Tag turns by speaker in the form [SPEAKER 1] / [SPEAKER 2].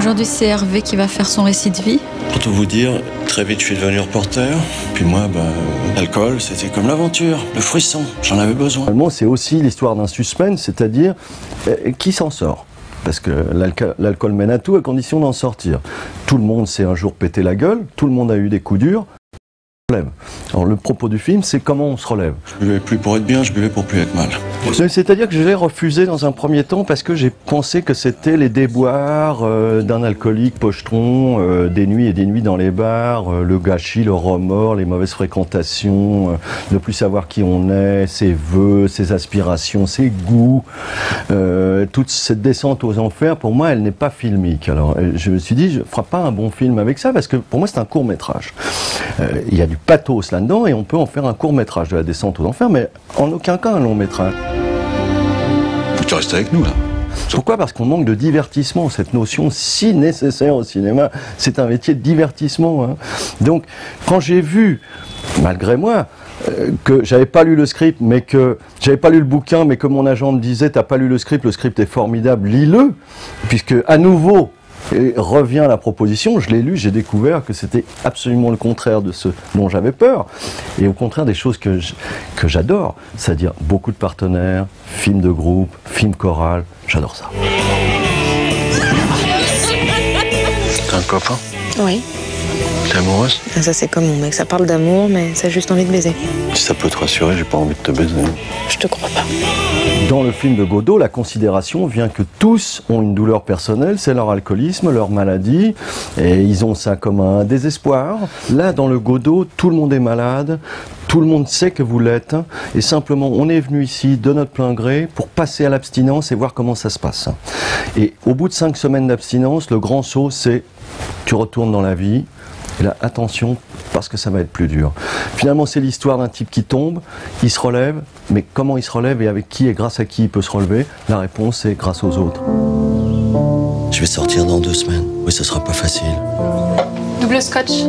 [SPEAKER 1] Aujourd'hui, c'est Hervé qui va faire son récit de vie.
[SPEAKER 2] Pour tout vous dire, très vite, je suis devenu reporter. Puis moi, l'alcool, c'était comme l'aventure, le frisson. J'en avais besoin.
[SPEAKER 3] C'est aussi l'histoire d'un suspense, c'est-à-dire qui s'en sort. Parce que l'alcool mène à tout à condition d'en sortir. Tout le monde s'est un jour pété la gueule, tout le monde a eu des coups durs. Alors le propos du film, c'est comment on se relève.
[SPEAKER 2] Je buvais plus pour être bien, je buvais pour plus être mal.
[SPEAKER 3] C'est-à-dire que je l'ai refusé dans un premier temps parce que j'ai pensé que c'était les déboires d'un alcoolique pochetron, des nuits et des nuits dans les bars, le gâchis, le remords, les mauvaises fréquentations, ne plus savoir qui on est, ses vœux, ses aspirations, ses goûts. Toute cette descente aux enfers, pour moi, elle n'est pas filmique. Alors je me suis dit, je ne ferai pas un bon film avec ça parce que pour moi, c'est un court-métrage. Il y a du pathos là-dedans et on peut en faire un court-métrage de la descente aux enfers, mais en aucun cas un long-métrage.
[SPEAKER 2] Tu restes avec nous là.
[SPEAKER 3] Pourquoi ? Parce qu'on manque de divertissement, cette notion si nécessaire au cinéma. C'est un métier de divertissement. Hein. Donc, quand j'ai vu, malgré moi, que j'avais pas lu le script, mais que j'avais pas lu le bouquin, mais que mon agent me disait t'as pas lu le script est formidable, lis-le, puisque à nouveau. Et revient la proposition, je l'ai lu, j'ai découvert que c'était absolument le contraire de ce dont j'avais peur, et au contraire des choses que j'adore, c'est-à-dire beaucoup de partenaires, films de groupe, films choral, j'adore ça.
[SPEAKER 2] T'as un copain ?
[SPEAKER 4] Oui.
[SPEAKER 2] T'es amoureuse ?
[SPEAKER 4] Ça c'est comme mon mec, ça parle d'amour, mais ça a juste envie de baiser.
[SPEAKER 2] Si ça peut te rassurer, j'ai pas envie de te baiser.
[SPEAKER 4] Je te crois pas.
[SPEAKER 3] Dans le film de Godot, la considération vient que tous ont une douleur personnelle, c'est leur alcoolisme, leur maladie, et ils ont ça comme un désespoir. Là, dans le Godot, tout le monde est malade, tout le monde sait que vous l'êtes, et simplement, on est venu ici de notre plein gré pour passer à l'abstinence et voir comment ça se passe. Et au bout de 5 semaines d'abstinence, le grand saut, c'est tu retournes dans la vie. Et là, attention, parce que ça va être plus dur. Finalement, c'est l'histoire d'un type qui tombe, il se relève, mais comment il se relève et avec qui et grâce à qui il peut se relever? La réponse est grâce aux autres.
[SPEAKER 2] Je vais sortir dans 2 semaines. Oui, ce sera pas facile.
[SPEAKER 1] Double scotch.